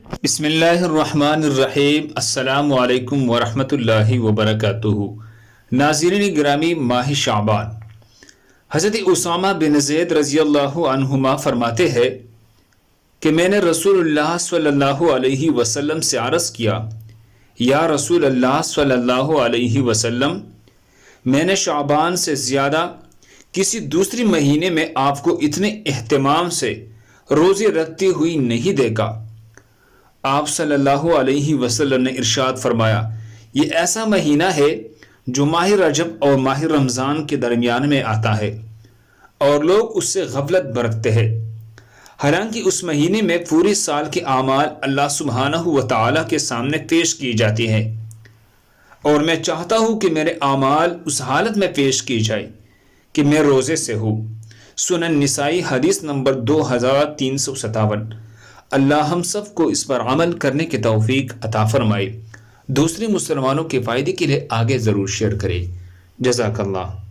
بسم اللہ الرحمن الرحیم۔ السلام علیکم ورحمۃ اللہ وبرکاتہ۔ ناظرین گرامی، ماہ شعبان، حضرت اسامہ بن زید رضی اللہ عنہما فرماتے ہیں کہ میں نے رسول اللہ صلی اللہ علیہ وسلم سے عرض کیا، یا رسول اللہ صلی اللہ علیہ وسلم، میں نے شعبان سے زیادہ کسی دوسری مہینے میں آپ کو اتنے اہتمام سے روزے رکھتی ہوئی نہیں دیکھا۔ آپ صلی اللہ علیہ وسلم نے ارشاد فرمایا، یہ ایسا مہینہ ہے جو ماہ رجب اور ماہ رمضان کے درمیان میں آتا ہے اور لوگ اس سے غفلت برتتے ہیں، حالانکہ اس مہینے میں پورے سال کے اعمال اللہ سبحانہ و تعالیٰ کے سامنے پیش کی جاتی ہیں، اور میں چاہتا ہوں کہ میرے اعمال اس حالت میں پیش کی جائے کہ میں روزے سے ہوں۔ سنن نسائی حدیث نمبر 2357۔ اللہ ہم سب کو اس پر عمل کرنے کی توفیق عطا فرمائے۔ دوسرے مسلمانوں کے فائدے کے لیے آگے ضرور شیئر کریں۔ جزاک اللہ۔